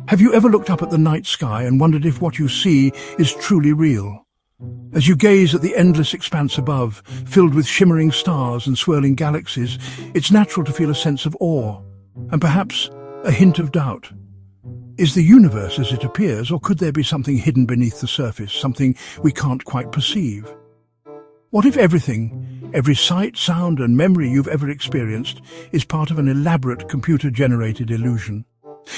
Have you ever looked up at the night sky and wondered if what you see is truly real? As you gaze at the endless expanse above, filled with shimmering stars and swirling galaxies, it's natural to feel a sense of awe, and perhaps a hint of doubt. Is the universe as it appears, or could there be something hidden beneath the surface, something we can't quite perceive? What if everything, every sight, sound and memory you've ever experienced, is part of an elaborate computer-generated illusion?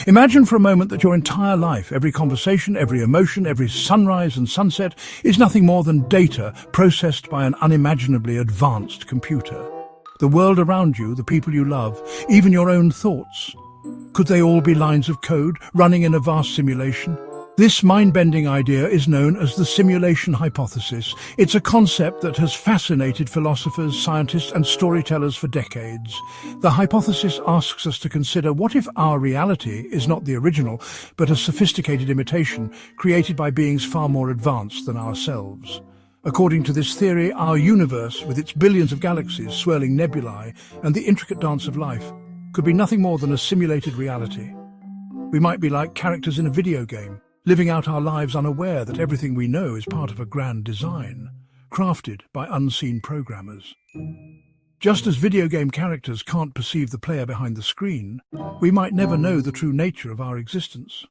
Imagine for a moment that your entire life, every conversation, every emotion, every sunrise and sunset, is nothing more than data processed by an unimaginably advanced computer. The world around you, the people you love, even your own thoughts. Could they all be lines of code running in a vast simulation? This mind-bending idea is known as the simulation hypothesis. It's a concept that has fascinated philosophers, scientists, and storytellers for decades. The hypothesis asks us to consider, what if our reality is not the original, but a sophisticated imitation created by beings far more advanced than ourselves? According to this theory, our universe, with its billions of galaxies, swirling nebulae, and the intricate dance of life, could be nothing more than a simulated reality. We might be like characters in a video game, living out our lives unaware that everything we know is part of a grand design, crafted by unseen programmers. Just as video game characters can't perceive the player behind the screen, we might never know the true nature of our existence.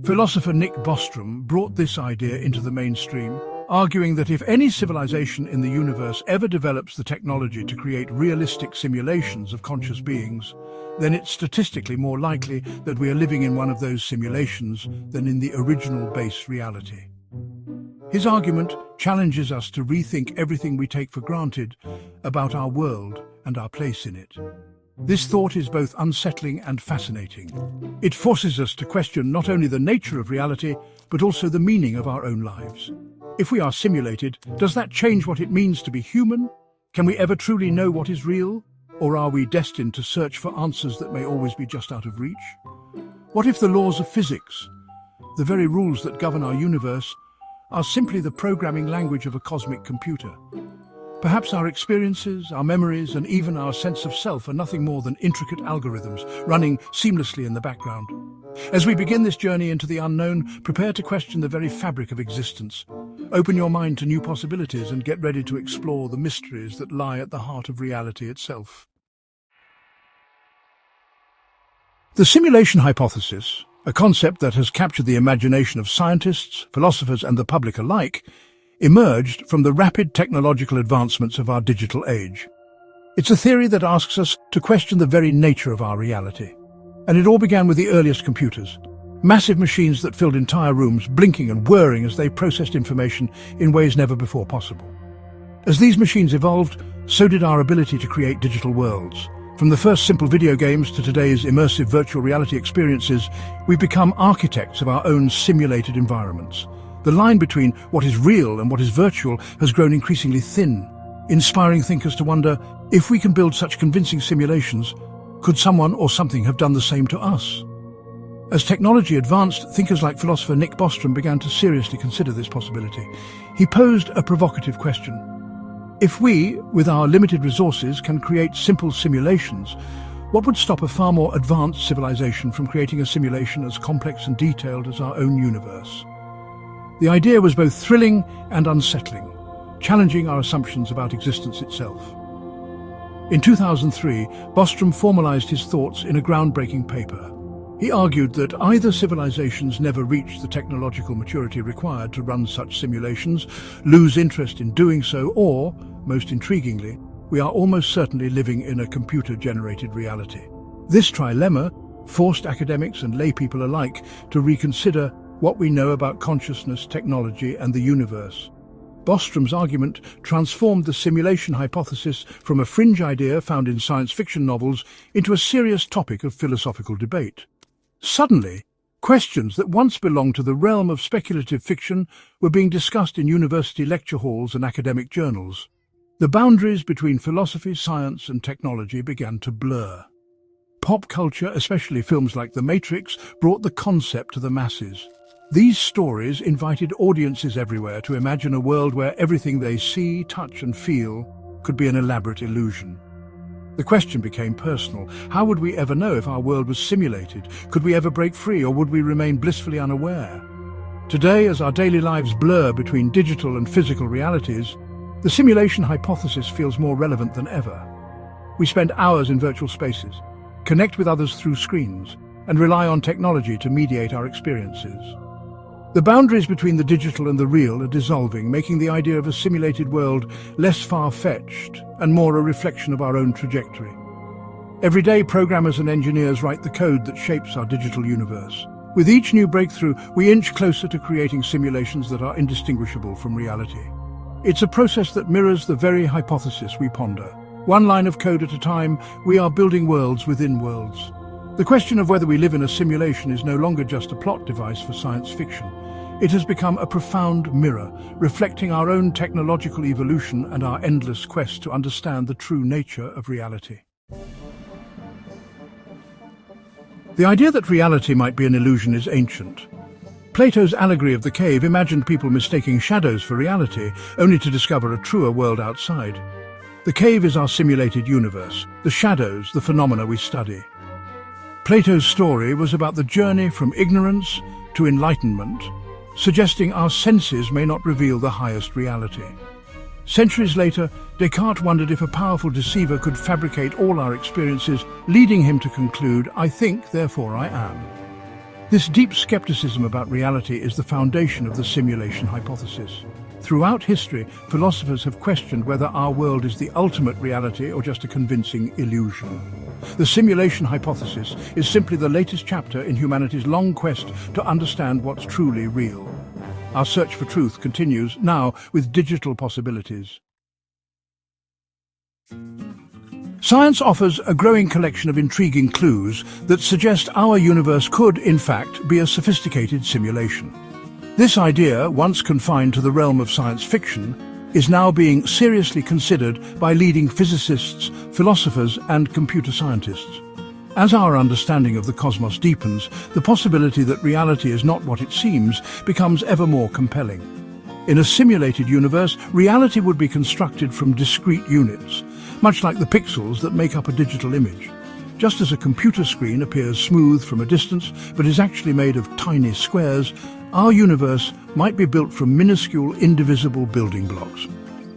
Philosopher Nick Bostrom brought this idea into the mainstream, arguing that if any civilization in the universe ever develops the technology to create realistic simulations of conscious beings, then it's statistically more likely that we are living in one of those simulations than in the original base reality. His argument challenges us to rethink everything we take for granted about our world and our place in it. This thought is both unsettling and fascinating. It forces us to question not only the nature of reality, but also the meaning of our own lives. If we are simulated, does that change what it means to be human? Can we ever truly know what is real? Or are we destined to search for answers that may always be just out of reach? What if the laws of physics, the very rules that govern our universe, are simply the programming language of a cosmic computer? Perhaps our experiences, our memories, and even our sense of self are nothing more than intricate algorithms running seamlessly in the background. As we begin this journey into the unknown, prepare to question the very fabric of existence. Open your mind to new possibilities and get ready to explore the mysteries that lie at the heart of reality itself. The simulation hypothesis, a concept that has captured the imagination of scientists, philosophers, and the public alike, emerged from the rapid technological advancements of our digital age. It's a theory that asks us to question the very nature of our reality. And it all began with the earliest computers, massive machines that filled entire rooms, blinking and whirring as they processed information in ways never before possible. As these machines evolved, so did our ability to create digital worlds. From the first simple video games to today's immersive virtual reality experiences, we've become architects of our own simulated environments. The line between what is real and what is virtual has grown increasingly thin, inspiring thinkers to wonder, if we can build such convincing simulations, could someone or something have done the same to us? As technology advanced, thinkers like philosopher Nick Bostrom began to seriously consider this possibility. He posed a provocative question. If we, with our limited resources, can create simple simulations, what would stop a far more advanced civilization from creating a simulation as complex and detailed as our own universe? The idea was both thrilling and unsettling, challenging our assumptions about existence itself. In 2003, Bostrom formalized his thoughts in a groundbreaking paper. He argued that either civilizations never reach the technological maturity required to run such simulations, lose interest in doing so, or, most intriguingly, we are almost certainly living in a computer-generated reality. This trilemma forced academics and laypeople alike to reconsider what we know about consciousness, technology, and the universe. Bostrom's argument transformed the simulation hypothesis from a fringe idea found in science fiction novels into a serious topic of philosophical debate. Suddenly, questions that once belonged to the realm of speculative fiction were being discussed in university lecture halls and academic journals. The boundaries between philosophy, science, and technology began to blur. Pop culture, especially films like The Matrix, brought the concept to the masses. These stories invited audiences everywhere to imagine a world where everything they see, touch, and feel could be an elaborate illusion. The question became personal. How would we ever know if our world was simulated? Could we ever break free, or would we remain blissfully unaware? Today, as our daily lives blur between digital and physical realities, the simulation hypothesis feels more relevant than ever. We spend hours in virtual spaces, connect with others through screens, and rely on technology to mediate our experiences. The boundaries between the digital and the real are dissolving, making the idea of a simulated world less far-fetched and more a reflection of our own trajectory. Every day, programmers and engineers write the code that shapes our digital universe. With each new breakthrough, we inch closer to creating simulations that are indistinguishable from reality. It's a process that mirrors the very hypothesis we ponder. One line of code at a time, we are building worlds within worlds. The question of whether we live in a simulation is no longer just a plot device for science fiction. It has become a profound mirror, reflecting our own technological evolution and our endless quest to understand the true nature of reality. The idea that reality might be an illusion is ancient. Plato's allegory of the cave imagined people mistaking shadows for reality, only to discover a truer world outside. The cave is our simulated universe, the shadows, the phenomena we study. Plato's story was about the journey from ignorance to enlightenment, suggesting our senses may not reveal the highest reality. Centuries later, Descartes wondered if a powerful deceiver could fabricate all our experiences, leading him to conclude, "I think, therefore I am." This deep skepticism about reality is the foundation of the simulation hypothesis. Throughout history, philosophers have questioned whether our world is the ultimate reality or just a convincing illusion. The simulation hypothesis is simply the latest chapter in humanity's long quest to understand what's truly real. Our search for truth continues now with digital possibilities. Science offers a growing collection of intriguing clues that suggest our universe could, in fact, be a sophisticated simulation. This idea, once confined to the realm of science fiction, is now being seriously considered by leading physicists, philosophers, and computer scientists. As our understanding of the cosmos deepens, the possibility that reality is not what it seems becomes ever more compelling. In a simulated universe, reality would be constructed from discrete units, much like the pixels that make up a digital image. Just as a computer screen appears smooth from a distance but is actually made of tiny squares, our universe might be built from minuscule, indivisible building blocks.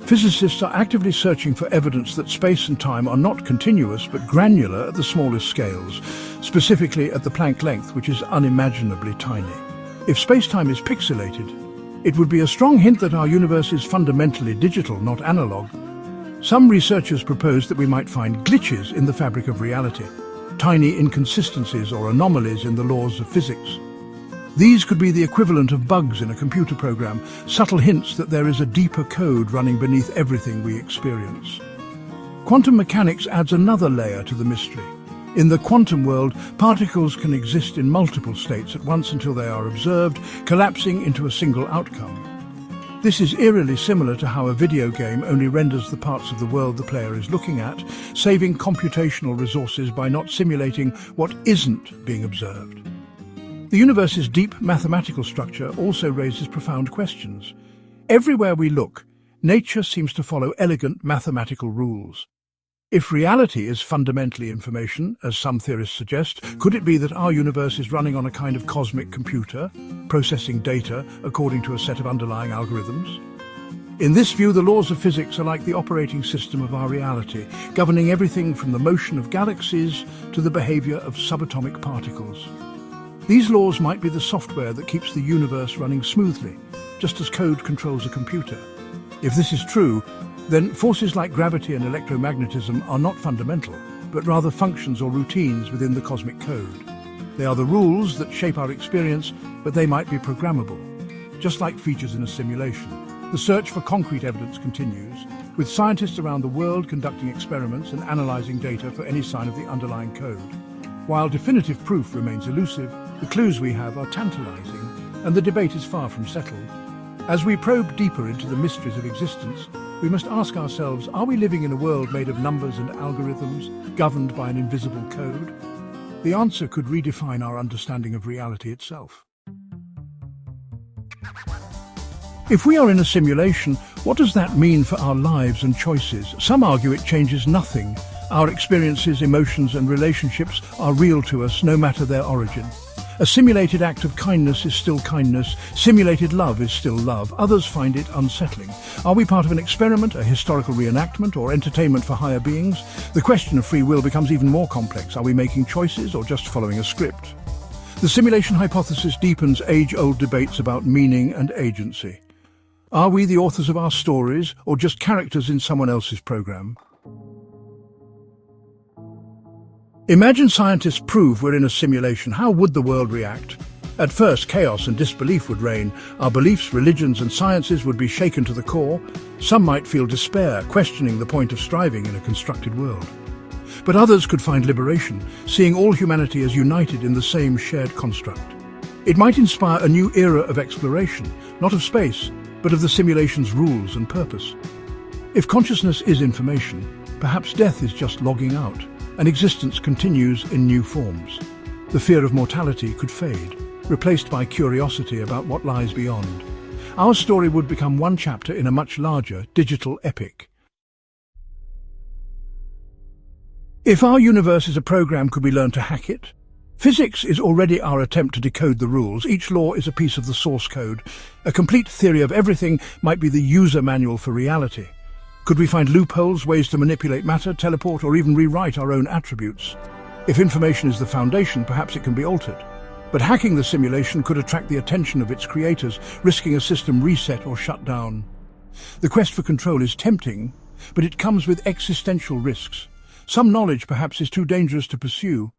Physicists are actively searching for evidence that space and time are not continuous but granular at the smallest scales, specifically at the Planck length, which is unimaginably tiny. If space-time is pixelated, it would be a strong hint that our universe is fundamentally digital, not analog. Some researchers propose that we might find glitches in the fabric of reality, tiny inconsistencies or anomalies in the laws of physics. These could be the equivalent of bugs in a computer program, subtle hints that there is a deeper code running beneath everything we experience. Quantum mechanics adds another layer to the mystery. In the quantum world, particles can exist in multiple states at once until they are observed, collapsing into a single outcome. This is eerily similar to how a video game only renders the parts of the world the player is looking at, saving computational resources by not simulating what isn't being observed. The universe's deep mathematical structure also raises profound questions. Everywhere we look, nature seems to follow elegant mathematical rules. If reality is fundamentally information, as some theorists suggest, could it be that our universe is running on a kind of cosmic computer, processing data according to a set of underlying algorithms? In this view, the laws of physics are like the operating system of our reality, governing everything from the motion of galaxies to the behavior of subatomic particles. These laws might be the software that keeps the universe running smoothly, just as code controls a computer. If this is true, then forces like gravity and electromagnetism are not fundamental, but rather functions or routines within the cosmic code. They are the rules that shape our experience, but they might be programmable, just like features in a simulation. The search for concrete evidence continues, with scientists around the world conducting experiments and analyzing data for any sign of the underlying code. While definitive proof remains elusive, the clues we have are tantalizing, and the debate is far from settled. As we probe deeper into the mysteries of existence, we must ask ourselves, are we living in a world made of numbers and algorithms, governed by an invisible code? The answer could redefine our understanding of reality itself. If we are in a simulation, what does that mean for our lives and choices? Some argue it changes nothing. Our experiences, emotions and relationships are real to us no matter their origin. A simulated act of kindness is still kindness. Simulated love is still love. Others find it unsettling. Are we part of an experiment, a historical reenactment, or entertainment for higher beings? The question of free will becomes even more complex. Are we making choices or just following a script? The simulation hypothesis deepens age-old debates about meaning and agency. Are we the authors of our stories or just characters in someone else's program? Imagine scientists prove we're in a simulation. How would the world react? At first, chaos and disbelief would reign. Our beliefs, religions and sciences would be shaken to the core. Some might feel despair, questioning the point of striving in a constructed world. But others could find liberation, seeing all humanity as united in the same shared construct. It might inspire a new era of exploration, not of space, but of the simulation's rules and purpose. If consciousness is information, perhaps death is just logging out, and existence continues in new forms. The fear of mortality could fade, replaced by curiosity about what lies beyond. Our story would become one chapter in a much larger digital epic. If our universe is a program, could we learn to hack it? Physics is already our attempt to decode the rules. Each law is a piece of the source code. A complete theory of everything might be the user manual for reality. Could we find loopholes, ways to manipulate matter, teleport, or even rewrite our own attributes? If information is the foundation, perhaps it can be altered. But hacking the simulation could attract the attention of its creators, risking a system reset or shut down. The quest for control is tempting, but it comes with existential risks. Some knowledge, perhaps, is too dangerous to pursue.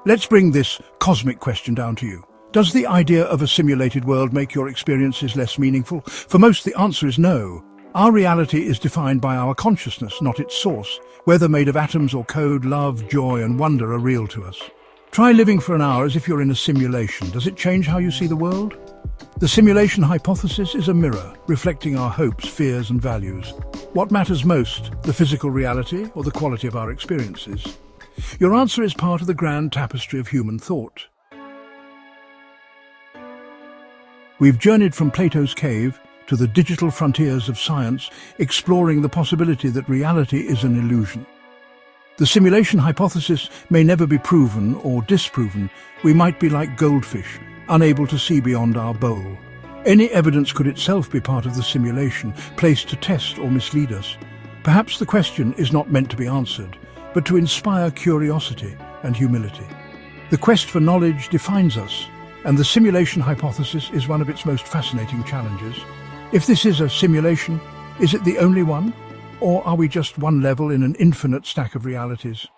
Let's bring this cosmic question down to you. Does the idea of a simulated world make your experiences less meaningful? For most, the answer is no. Our reality is defined by our consciousness, not its source. Whether made of atoms or code, love, joy, and wonder are real to us. Try living for an hour as if you're in a simulation. Does it change how you see the world? The simulation hypothesis is a mirror, reflecting our hopes, fears, and values. What matters most, the physical reality or the quality of our experiences? Your answer is part of the grand tapestry of human thought. We've journeyed from Plato's cave to the digital frontiers of science, exploring the possibility that reality is an illusion. The simulation hypothesis may never be proven or disproven. We might be like goldfish, unable to see beyond our bowl. Any evidence could itself be part of the simulation, placed to test or mislead us. Perhaps the question is not meant to be answered, but to inspire curiosity and humility. The quest for knowledge defines us, and the simulation hypothesis is one of its most fascinating challenges. If this is a simulation, is it the only one? Or are we just one level in an infinite stack of realities?